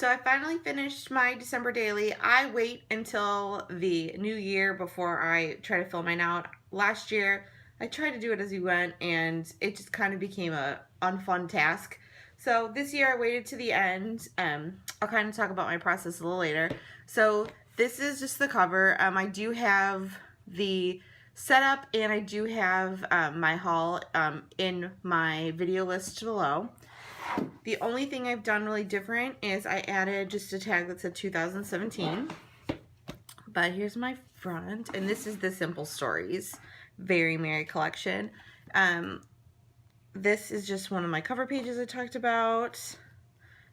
So I finally finished my December daily. I wait until the new year before I try to fill mine out. Last year, I tried to do it as we went, and it just kind of became a unfun task. So this year, I waited to the end. I'll kind of talk about my process a little later. So this is just the cover. I do have the setup, and I do have my haul in my video list below. The only thing I've done really different is I added just a tag that said 2017. But here's my front, and this is the Simple Stories Very Merry collection. This is just one of my cover pages I talked about.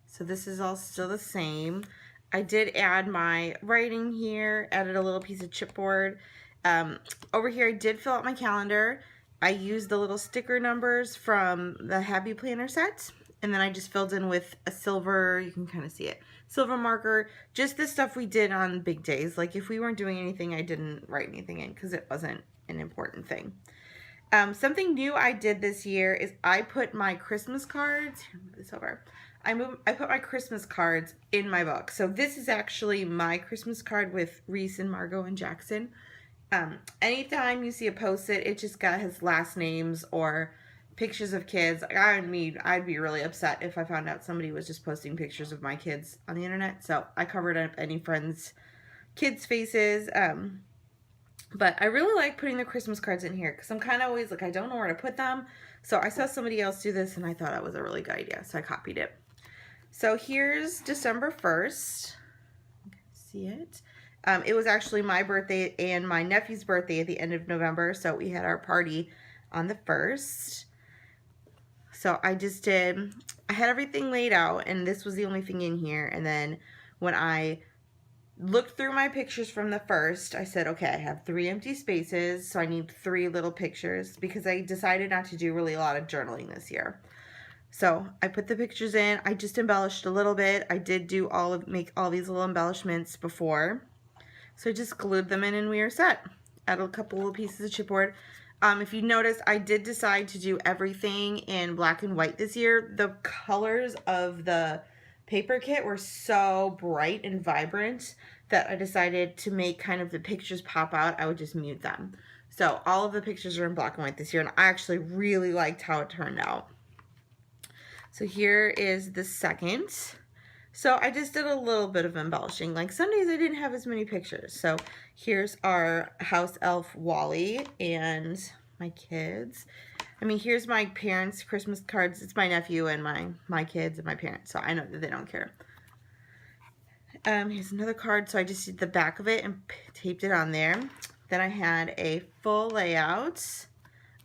So this is all still the same. I did add my writing here, added a little piece of chipboard. Over here I did fill out my calendar. I used the little sticker numbers from the Happy Planner set. And then I just filled in with a silver, you can kind of see it, silver marker, just the stuff we did on big days. Like if we weren't doing anything, I didn't write anything in because it wasn't an important thing. Something new I did this year is I put my Christmas cards, here, move this over. I put my Christmas cards in my book. So this is actually my Christmas card with Reese and Margot and Jackson. Anytime you see a post-it, it just got his last names or pictures of kids. I'd be really upset if I found out somebody was just posting pictures of my kids on the internet. So I covered up any friends' kids' faces. But I really like putting the Christmas cards in here because I'm kind of always like, I don't know where to put them. So I saw somebody else do this and I thought that was a really good idea. So I copied it. So here's December 1st. See it? It was actually my birthday and my nephew's birthday at the end of November. So we had our party on the 1st. So I had everything laid out, and this was the only thing in here. And then when I looked through my pictures from the 1st, I said, okay, I have 3 empty spaces, so I need 3 little pictures because I decided not to do really a lot of journaling this year. So I put the pictures in. I just embellished a little bit. I did make all these little embellishments before. So I just glued them in and we were set. Added a couple little pieces of chipboard. If you notice, I did decide to do everything in black and white this year. The colors of the paper kit were so bright and vibrant that I decided to make kind of the pictures pop out. I would just mute them. So all of the pictures are in black and white this year, and I actually really liked how it turned out. So here is the second. So I just did a little bit of embellishing. Like some days I didn't have as many pictures. So here's our house elf Wally and my kids. I mean, here's my parents' Christmas cards. It's my nephew and my kids and my parents. So I know that they don't care. Here's another card. So I just did the back of it and taped it on there. Then I had a full layout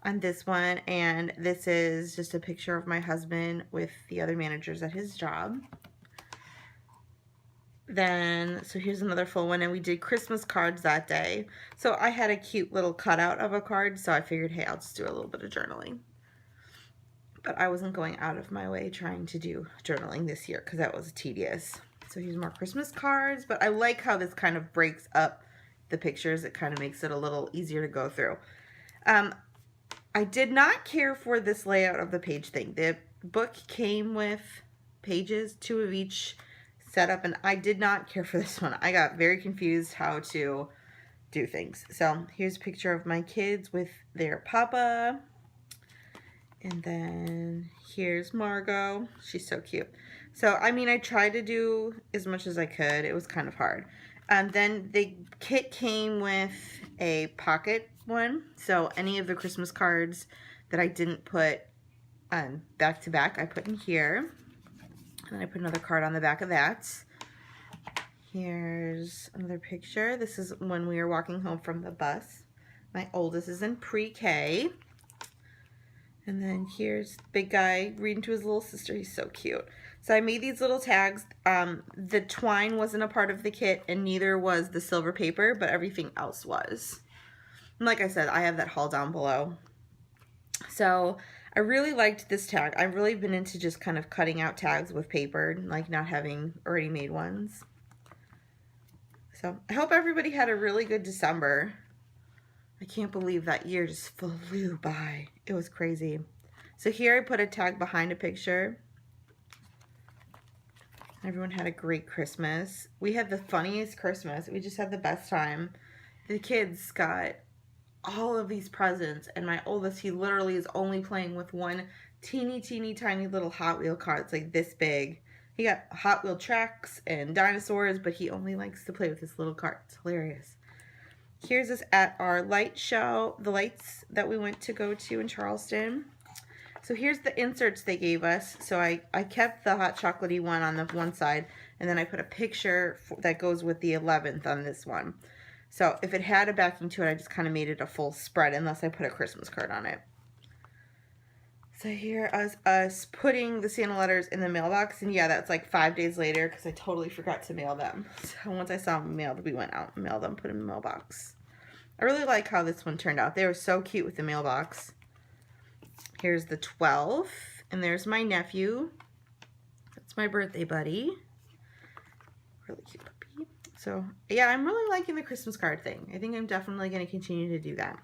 on this one. And this is just a picture of my husband with the other managers at his job. Then, so here's another full one, and we did Christmas cards that day. So I had a cute little cutout of a card, so I figured, hey, I'll just do a little bit of journaling. But I wasn't going out of my way trying to do journaling this year because that was tedious. So here's more Christmas cards, but I like how this kind of breaks up the pictures. It kind of makes it a little easier to go through. I did not care for this layout of the page thing. The book came with pages, 2 of each setup, and I did not care for this one. I got very confused how to do things. So here's a picture of my kids with their papa. And then here's Margot. She's so cute. So, I mean, I tried to do as much as I could. It was kind of hard. Then the kit came with a pocket one. So any of the Christmas cards that I didn't put back to back, I put in here. And I put another card on the back of that. Here's another picture. This is when we were walking home from the bus. My oldest is in pre-K. And then here's the big guy reading to his little sister. He's so cute. So I made these little tags. The twine wasn't a part of the kit, and neither was the silver paper, but everything else was. And like I said, I have that haul down below. So I really liked this tag. I've really been into just kind of cutting out tags with paper, like not having already made ones. So I hope everybody had a really good December. I can't believe that year just flew by. It was crazy. So here I put a tag behind a picture. Everyone had a great Christmas. We had the funniest Christmas. We just had the best time. The kids got all of these presents, and my oldest, he literally is only playing with one teeny tiny little Hot Wheel car. It's like this big. He got Hot Wheel tracks and dinosaurs, but he only likes to play with this little car. It's hilarious. Here's us at our light show, the lights that we went to go to in Charleston. So here's the inserts they gave us. So I kept the hot chocolatey one on the one side, and then I put a picture that goes with the 11th on this one. So if it had a backing to it, I just kind of made it a full spread, unless I put a Christmas card on it. So here is us putting the Santa letters in the mailbox, and yeah, that's like 5 days later because I totally forgot to mail them. So once I saw them mailed, we went out and mailed them, put them in the mailbox. I really like how this one turned out. They were so cute with the mailbox. Here's the 12th, and there's my nephew. That's my birthday buddy. Really cute puppy. So, yeah, I'm really liking the Christmas card thing. I think I'm definitely going to continue to do that.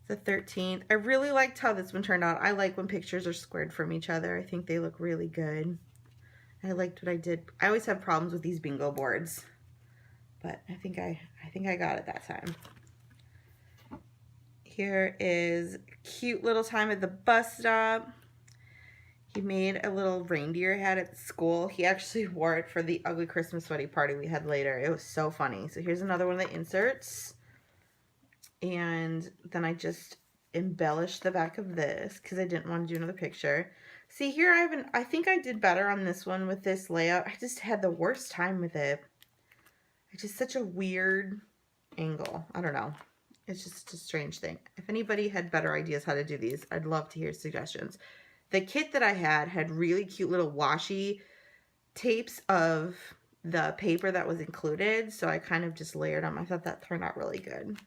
The 13th. I really liked how this one turned out. I like when pictures are squared from each other. I think they look really good. I liked what I did. I always have problems with these bingo boards, but I think I got it that time. Here is cute little time at the bus stop. He made a little reindeer hat at school. He actually wore it for the ugly Christmas sweaty party we had later. It was so funny. So here's another one of the inserts. And then I just embellished the back of this because I didn't want to do another picture. See, here I think I did better on this one with this layout. I just had the worst time with it. It's just such a weird angle. I don't know. It's just a strange thing. If anybody had better ideas how to do these, I'd love to hear suggestions. The kit that I had really cute little washi tapes of the paper that was included, so I kind of just layered them. I thought that turned out really good.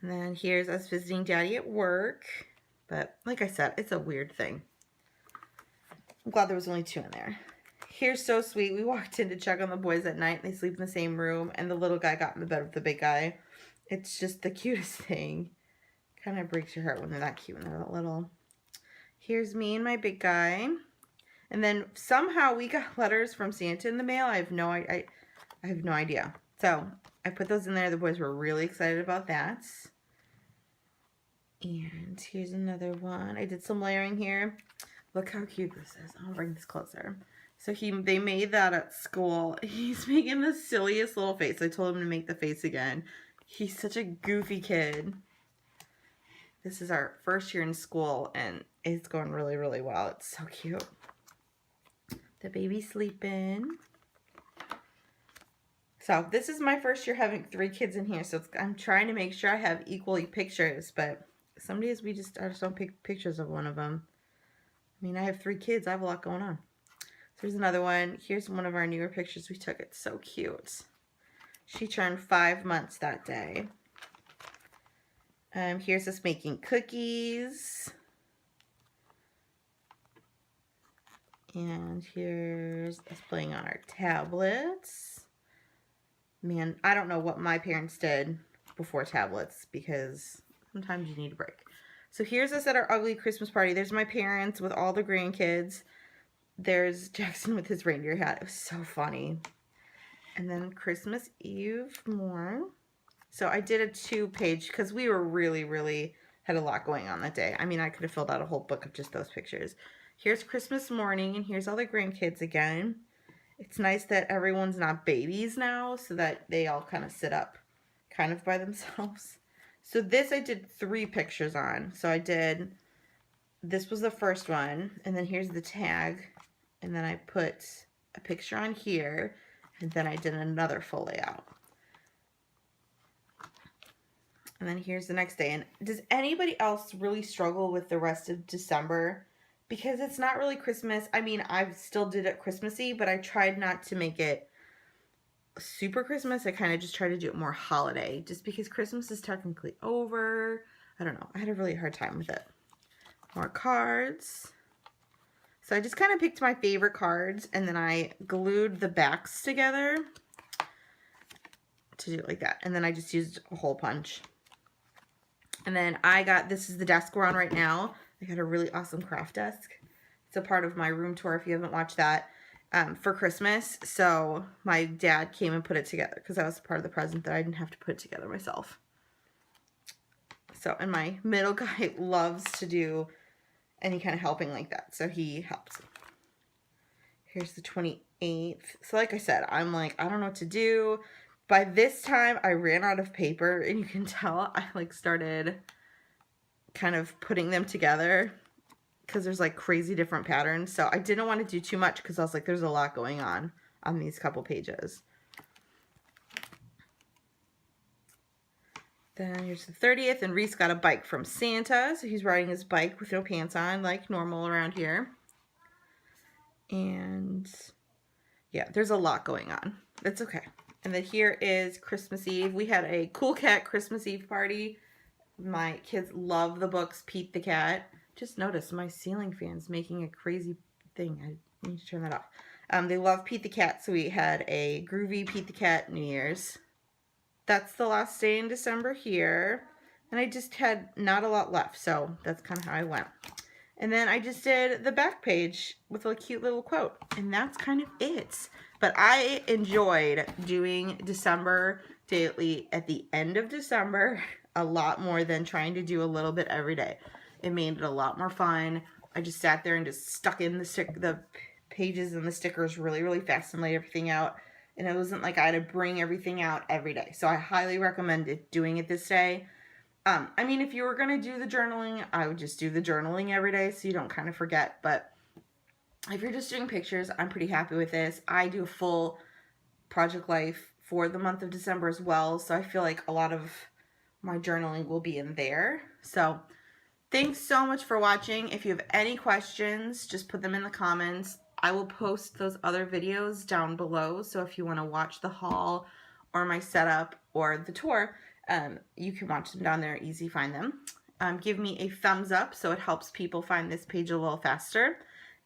And then here's us visiting Daddy at work. But like I said, it's a weird thing. I'm glad there was only 2 in there. Here's so sweet. We walked in to check on the boys at night. They sleep in the same room, and the little guy got in the bed with the big guy. It's just the cutest thing. Kind of breaks your heart when they're that cute when they're that little. Here's me and my big guy. And then somehow we got letters from Santa in the mail. I have no idea. So I put those in there. The boys were really excited about that. And here's another one. I did some layering here. Look how cute this is. I'll bring this closer. So they made that at school. He's making the silliest little face. I told him to make the face again. He's such a goofy kid. This is our first year in school, and it's going really, really well. It's so cute. The baby's sleeping. So this is my first year having 3 kids in here, so I'm trying to make sure I have equally pictures, but some days I just don't pick pictures of one of them. I mean, I have 3 kids. I have a lot going on. So here's another one. Here's one of our newer pictures we took. It's so cute. She turned 5 months that day. Here's us making cookies. And here's us playing on our tablets. Man, I don't know what my parents did before tablets because sometimes you need a break. So here's us at our ugly Christmas party. There's my parents with all the grandkids. There's Jackson with his reindeer hat. It was so funny. And then Christmas Eve more. So I did a 2-page because we were really had a lot going on that day. I mean, I could have filled out a whole book of just those pictures. Here's Christmas morning, and here's all the grandkids again. It's nice that everyone's not babies now, so that they all kind of sit up kind of by themselves. So this I did 3 pictures on. So this was the first one, and then here's the tag, and then I put a picture on here, and then I did another full layout. And then here's the next day. And does anybody else really struggle with the rest of December? Because it's not really Christmas. I mean, I still did it Christmassy, but I tried not to make it super Christmas. I kind of just tried to do it more holiday, just because Christmas is technically over. I don't know. I had a really hard time with it. More cards. So I just kind of picked my favorite cards, and then I glued the backs together to do it like that. And then I just used a hole punch. And then this is the desk we're on right now. I got a really awesome craft desk. It's a part of my room tour if you haven't watched that, for Christmas. So my dad came and put it together because that was part of the present that I didn't have to put it together myself. So, and my middle guy loves to do any kind of helping like that, so he helps. Here's the 28th. So like I said, I'm like, I don't know what to do. By this time, I ran out of paper, and you can tell I like started kind of putting them together because there's like crazy different patterns. So I didn't want to do too much because I was like, there's a lot going on these couple pages. Then here's the 30th, and Reese got a bike from Santa, so he's riding his bike with no pants on, like normal around here. And yeah, there's a lot going on. That's okay. And then here is Christmas Eve. We had a Cool Cat Christmas Eve party. My kids love the books Pete the Cat. Just noticed my ceiling fan's making a crazy thing. I need to turn that off. They love Pete the Cat, so we had a groovy Pete the Cat New Year's. That's the last day in December here. And I just had not a lot left, so that's kind of how I went. And then I just did the back page with a cute little quote. And that's kind of it. But I enjoyed doing December daily at the end of December a lot more than trying to do a little bit every day. It made it a lot more fun. I just sat there and just stuck in the pages and the stickers really, really fast and laid everything out. And it wasn't like I had to bring everything out every day. So I highly recommend doing it this day. I mean, if you were going to do the journaling, I would just do the journaling every day so you don't kind of forget. But if you're just doing pictures, I'm pretty happy with this. I do a full project life for the month of December as well. So I feel like a lot of my journaling will be in there. So thanks so much for watching. If you have any questions, just put them in the comments. I will post those other videos down below. So if you want to watch the haul or my setup or the tour, you can watch them down there, easy find them. Give me a thumbs up so it helps people find this page a little faster.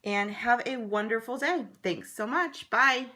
And have a wonderful day. Thanks so much. Bye.